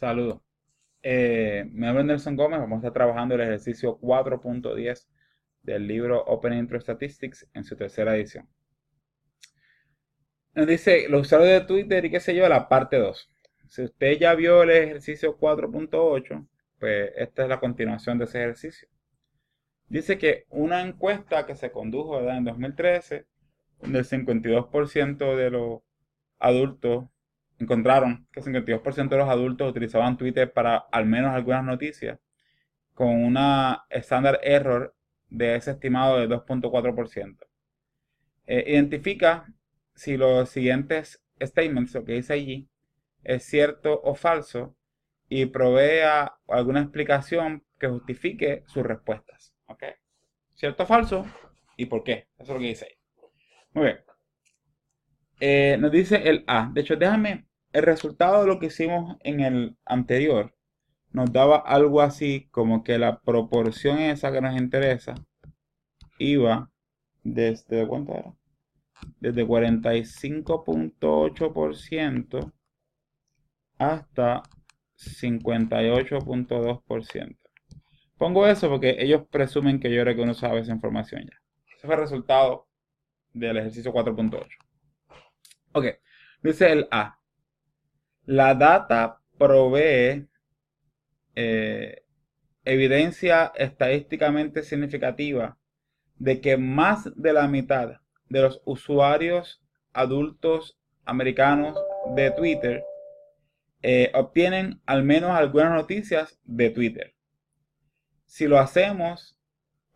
Saludos. Mi nombre es Nelson Gómez. Vamos a estar trabajando el ejercicio 4.10 del libro Open Intro Statistics en su tercera edición. Nos dice los usuarios de Twitter y qué sé yo, la parte 2. Si usted ya vio el ejercicio 4.8, pues esta es la continuación de ese ejercicio. Dice que una encuesta que se condujo, ¿verdad?, en 2013, donde el 52% de los adultos encontraron que el 52% de los adultos utilizaban Twitter para al menos algunas noticias, con una standard error de ese estimado de 2.4%. Identifica si los siguientes statements, lo que dice allí, es cierto o falso y provee alguna explicación que justifique sus respuestas. ¿Ok? ¿Cierto o falso? ¿Y por qué? Eso es lo que dice ahí. Muy bien. Nos dice el A. De hecho, el resultado de lo que hicimos en el anterior nos daba algo así como que la proporción esa que nos interesa iba ¿cuánto era? Desde 45.8% hasta 58.2%. Pongo eso porque ellos presumen que yo creo que uno sabe esa información ya. Ese fue el resultado del ejercicio 4.8. Ok, dice el A. La data provee evidencia estadísticamente significativa de que más de la mitad de los usuarios adultos americanos de Twitter obtienen al menos algunas noticias de Twitter. Si lo hacemos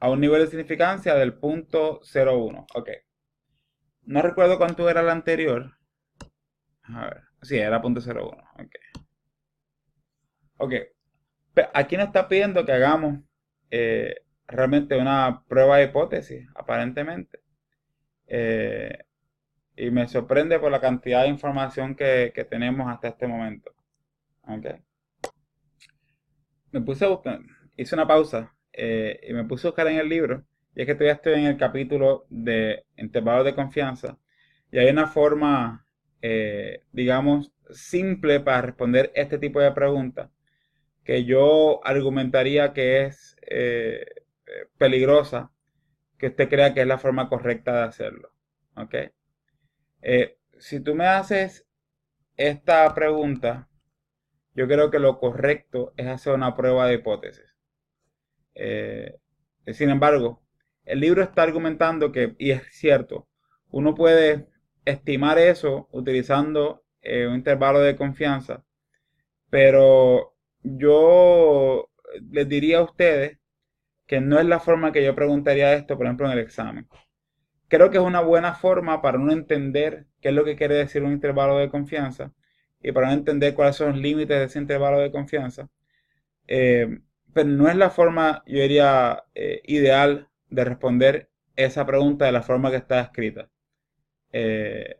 a un nivel de significancia del punto 0.1. Ok. No recuerdo cuánto era el anterior. A ver. Sí, era punto 0.1. Ok. Ok. Aquí nos está pidiendo que hagamos realmente una prueba de hipótesis, aparentemente. Y me sorprende por la cantidad de información que tenemos hasta este momento. Okay. Me puse a buscar, hice una pausa y me puse a buscar en el libro. Y es que todavía estoy en el capítulo de intervalos de confianza. Y hay una forma, digamos, simple para responder este tipo de preguntas que yo argumentaría que es peligrosa, que usted crea que es la forma correcta de hacerlo. ¿Ok? Si tú me haces esta pregunta, yo creo que lo correcto es hacer una prueba de hipótesis. Sin embargo, el libro está argumentando que, y es cierto, uno puede estimar eso utilizando un intervalo de confianza, pero yo les diría a ustedes que no es la forma que yo preguntaría esto, por ejemplo, en el examen. Creo que es una buena forma para uno entender qué es lo que quiere decir un intervalo de confianza y para uno entender cuáles son los límites de ese intervalo de confianza. Pero no es la forma, yo diría, ideal de responder esa pregunta de la forma que está escrita. Pero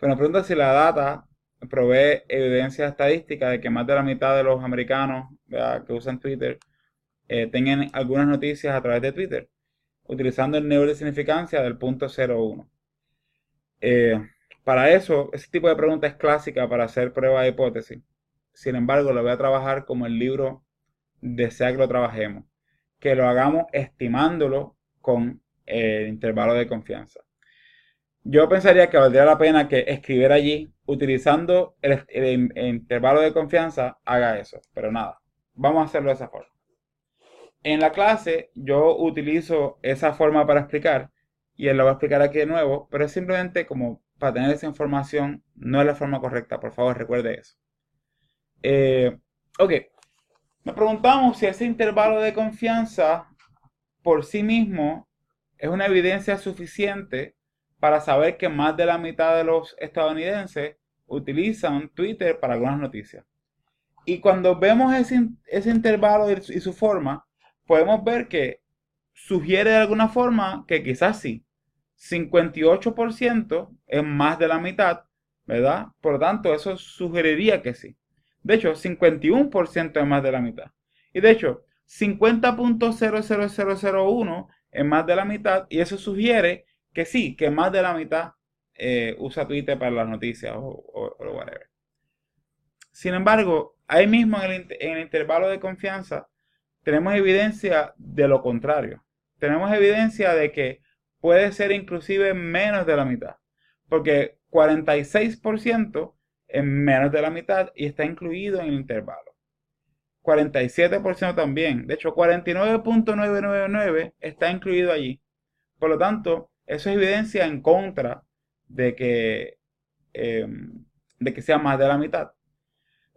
me pregunta si la data provee evidencia estadística de que más de la mitad de los americanos, ¿verdad?, que usan Twitter tengan algunas noticias a través de Twitter, utilizando el nivel de significancia del punto 0.1. Para eso, ese tipo de pregunta es clásica para hacer prueba de hipótesis. Sin embargo, lo voy a trabajar como el libro desea que lo trabajemos. Que lo hagamos estimándolo con el intervalo de confianza. Yo pensaría que valdría la pena que escribiera allí, utilizando el intervalo de confianza, haga eso. Pero nada, vamos a hacerlo de esa forma. En la clase yo utilizo esa forma para explicar y él lo va a explicar aquí de nuevo, pero es simplemente como para tener esa información, no es la forma correcta, por favor recuerde eso. Ok, nos preguntamos si ese intervalo de confianza por sí mismo es una evidencia suficiente para saber que más de la mitad de los estadounidenses utilizan Twitter para algunas noticias. Y cuando vemos ese intervalo y su forma, podemos ver que sugiere de alguna forma que quizás sí. 58% es más de la mitad, ¿verdad? Por lo tanto, eso sugeriría que sí. De hecho, 51% es más de la mitad. Y de hecho, 50.00001 es más de la mitad y eso sugiere que sí, que más de la mitad usa Twitter para las noticias o whatever. Sin embargo, ahí mismo en el intervalo de confianza tenemos evidencia de lo contrario. Tenemos evidencia de que puede ser inclusive menos de la mitad. Porque 46% es menos de la mitad y está incluido en el intervalo. 47% también. De hecho, 49.999 está incluido allí. Por lo tanto, eso es evidencia en contra de eh, de que sea más de la mitad.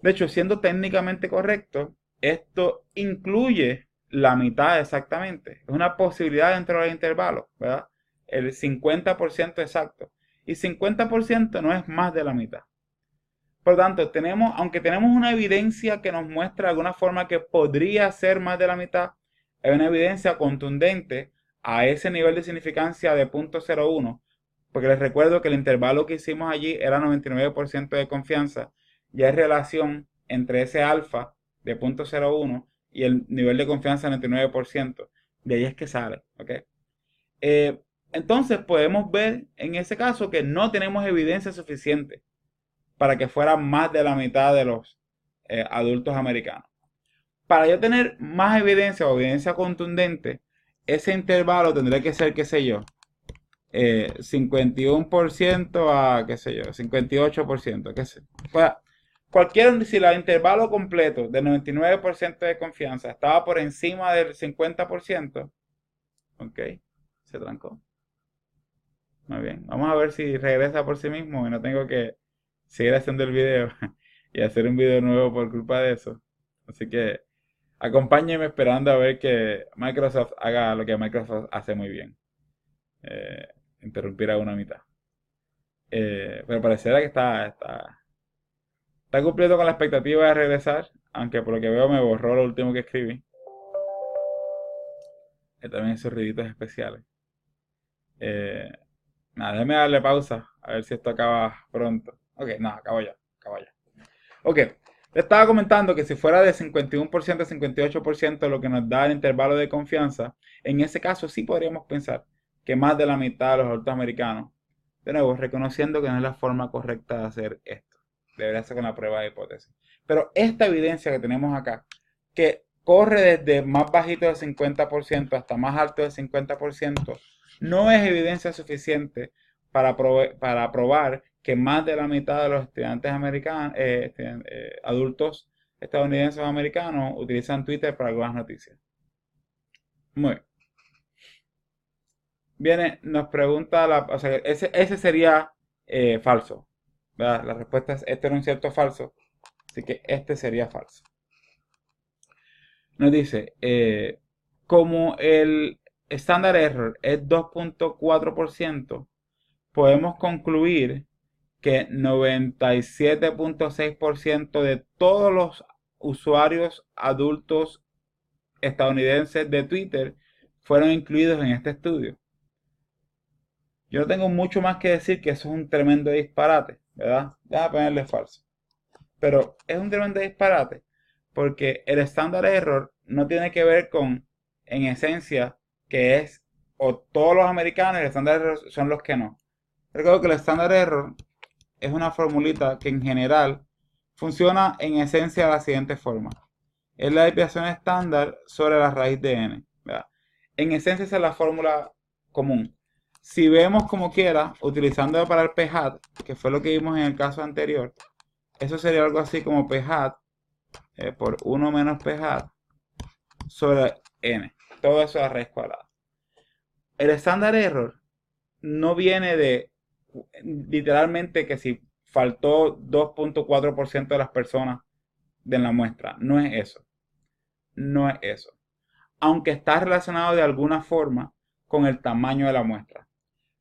De hecho, siendo técnicamente correcto, esto incluye la mitad exactamente. Es una posibilidad dentro del intervalo, ¿verdad? El 50% exacto. Y 50% no es más de la mitad. Por lo tanto, aunque tenemos una evidencia que nos muestra de alguna forma que podría ser más de la mitad, es una evidencia contundente a ese nivel de significancia de 0.01, porque les recuerdo que el intervalo que hicimos allí era 99% de confianza, y hay relación entre ese alfa de 0.01 y el nivel de confianza de 99%, de ahí es que sale, ¿ok? Entonces podemos ver en ese caso que no tenemos evidencia suficiente para que fuera más de la mitad de los adultos americanos. Para yo tener más evidencia o evidencia contundente, ese intervalo tendría que ser, qué sé yo, 51% a, qué sé yo, 58%, qué sé. Si el intervalo completo de 99% de confianza estaba por encima del 50%, ok, se trancó. Muy bien, vamos a ver si regresa por sí mismo y no tengo que seguir haciendo el video y hacer un video nuevo por culpa de eso. Así que acompáñenme esperando a ver que Microsoft haga lo que Microsoft hace muy bien. Interrumpir a una mitad. Pero pareciera que está cumpliendo con la expectativa de regresar, aunque por lo que veo me borró lo último que escribí. También esos ruiditos especiales. Nada, déjame darle pausa a ver si esto acaba pronto. Ok, nada, acabo ya. Ok, le estaba comentando que si fuera de 51% a 58% lo que nos da el intervalo de confianza, en ese caso sí podríamos pensar que más de la mitad de los adultos americanos, de nuevo, reconociendo que no es la forma correcta de hacer esto, debería ser con la prueba de hipótesis. Pero esta evidencia que tenemos acá, que corre desde más bajito del 50% hasta más alto del 50%, no es evidencia suficiente para probar que más de la mitad de los estudiantes americanos, adultos estadounidenses o americanos utilizan Twitter para algunas noticias. Muy bien. Viene, nos pregunta, o sea, ese sería falso, ¿verdad? La respuesta es, este era un cierto falso, así que este sería falso. Nos dice, como el estándar error es 2.4%, podemos concluir que 97.6% de todos los usuarios adultos estadounidenses de Twitter fueron incluidos en este estudio. Yo no tengo mucho más que decir que eso es un tremendo disparate, ¿verdad? Déjame ponerle falso. Pero es un tremendo disparate porque el estándar error no tiene que ver con, en esencia, que es o todos los americanos, el estándar error son los que no. Recuerdo que el estándar error es una formulita que en general funciona en esencia de la siguiente forma. Es la desviación estándar sobre la raíz de n, ¿verdad? En esencia esa es la fórmula común. Si vemos como quiera, utilizándolo para el p-hat, que fue lo que vimos en el caso anterior, eso sería algo así como p-hat por 1 menos p-hat sobre n. Todo eso es la raíz cuadrada. El estándar error no viene de literalmente que si faltó 2.4% de las personas de la muestra. No es eso. No es eso. Aunque está relacionado de alguna forma con el tamaño de la muestra.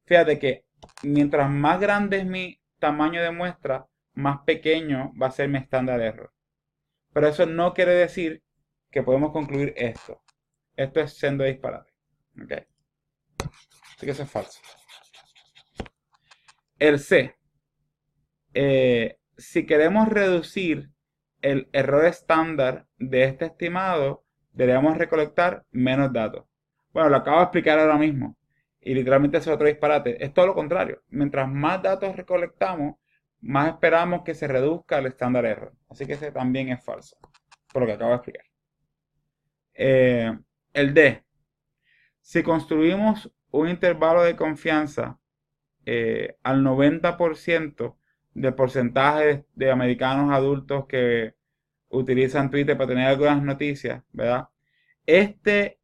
Fíjate que mientras más grande es mi tamaño de muestra, más pequeño va a ser mi estándar error. Pero eso no quiere decir que podemos concluir esto. Esto es siendo disparate. ¿Ok? Así que eso es falso. El C. Si queremos reducir el error estándar de este estimado, deberíamos recolectar menos datos. Bueno, lo acabo de explicar ahora mismo. Y literalmente es otro disparate. Es todo lo contrario. Mientras más datos recolectamos, más esperamos que se reduzca el estándar error. Así que ese también es falso, por lo que acabo de explicar. El D. Si construimos un intervalo de confianza al 90% del porcentaje de americanos adultos que utilizan Twitter para tener algunas noticias, ¿verdad? Este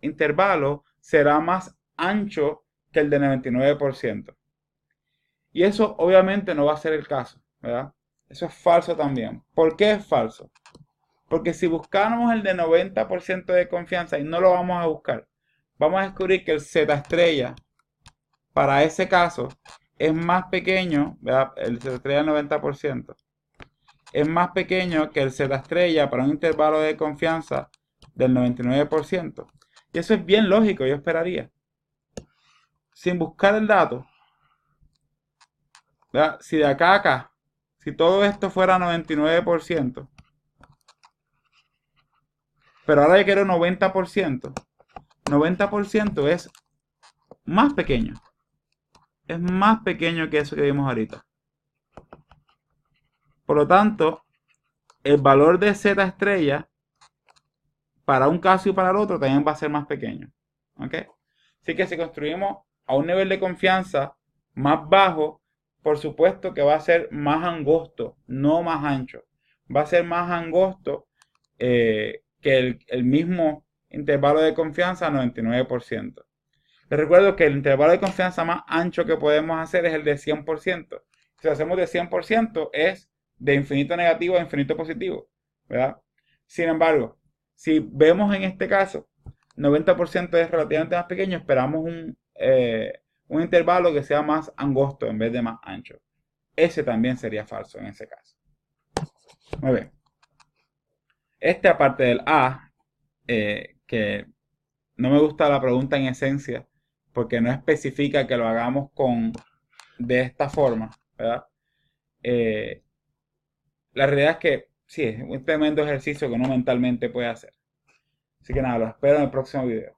intervalo será más ancho que el de 99%. Y eso obviamente no va a ser el caso, ¿verdad? Eso es falso también. ¿Por qué es falso? Porque si buscáramos el de 90% de confianza y no lo vamos a buscar, vamos a descubrir que el Z estrella para ese caso es más pequeño, ¿verdad? El Z estrella del 90% es más pequeño que el Z estrella para un intervalo de confianza del 99%. Y eso es bien lógico, yo esperaría. Sin buscar el dato, ¿verdad? Si de acá a acá, si todo esto fuera 99%, pero ahora yo quiero 90%, 90% es más pequeño. Es más pequeño que eso que vimos ahorita. Por lo tanto, el valor de Z estrella para un caso y para el otro también va a ser más pequeño. ¿Ok? Así que si construimos a un nivel de confianza más bajo, por supuesto que va a ser más angosto, no más ancho. Va a ser más angosto que el mismo intervalo de confianza 99%. Les recuerdo que el intervalo de confianza más ancho que podemos hacer es el de 100%. Si lo hacemos de 100% es de infinito negativo a infinito positivo, ¿verdad? Sin embargo, si vemos en este caso 90% es relativamente más pequeño, esperamos un intervalo que sea más angosto en vez de más ancho. Ese también sería falso en ese caso. Muy bien. Este aparte del A, que no me gusta la pregunta en esencia, porque no especifica que lo hagamos de esta forma, ¿verdad? La realidad es que sí, es un tremendo ejercicio que uno mentalmente puede hacer. Así que nada, lo espero en el próximo video.